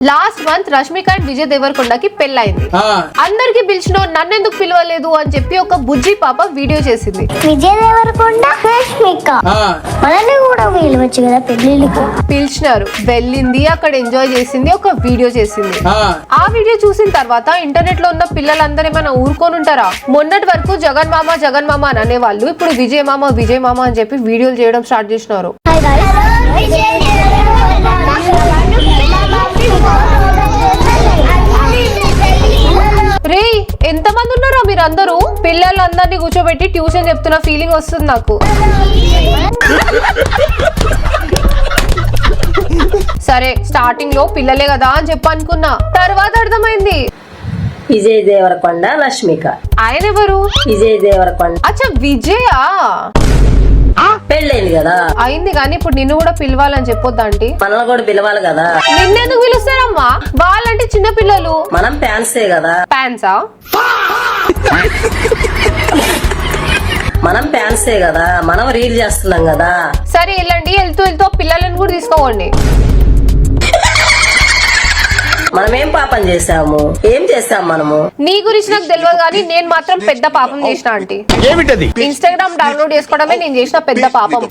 Last month Rashmika and Vijay దేవరకొండకి పెళ్ళైంది. అందరికి పిలిచిన నన్ను ఎందుకు పిలవలేదు అని చెప్పి ఒక బుజ్జి పాప వీడియో చేసింది. విజయ్ దేవరకొండ రష్మిక మనల్ని కూడా పిలవచ్చు కదా పెళ్లికి. పిలిచినారు, వెళ్ళింది, అక్కడ ఎంజాయ్ చేసింది, ఒక వీడియో చేసింది. ఆ వీడియో చూసిన తర్వాత ఇంటర్నెట్ లో ఉన్న పిల్లలందరూ ఏమైనా ఊరుకొని ఉంటారా? మొన్నటి వరకు జగన్ మామ అని అనేవాళ్ళు ఇప్పుడు విజయ్ మామ అని చెప్పి వీడియోలు చేయడం స్టార్ట్ చేసినారు. రే ఎంతమంది ఉన్నారో మీరందరూ? పిల్లలందరినీ కూర్చోబెట్టి ట్యూషన్ చెప్తున్న ఫీలింగ్ వస్తుంది నాకు. సరే స్టార్టింగ్ లో పిల్లలే కదా అని చెప్పనుకున్నా, తర్వాత అర్థమైంది విజయ్ దేవరకొండ రష్మిక. ఆయన ఎవరు? విజయ్ దేవరకొండ. అచ్చా విజయా? పెళ్ళైంది కదా. అయింది కానీ ఇప్పుడు నిన్ను కూడా పిలవాలని చెప్పొద్దా ఆంటీ? మనల్ని కూడా పిలవాలి కదా. నిన్నెందుకు పిలుస్తారమ్మా? వాళ్ళంటే చిన్న పిల్లలు. మనం ఫ్యాన్సే కదా. ఫ్యాన్సా? మనం ఫ్యాన్సే కదా, మనం రీల్ చేస్తున్నాం కదా. సరే వెళ్ళండి, వెళ్తూ పిల్లలను కూడా తీసుకోండి. మనం ఏం పాపం చేసాము? ఏం చేసాం మనము? నీ గురించి నాకు తెలియదు కానీ నేను మాత్రం పెద్ద పాపం చేసిన ఆంటీ. ఇన్స్టాగ్రామ్ డౌన్లోడ్ చేసుకోవడమే నేను చేసిన పెద్ద పాపం.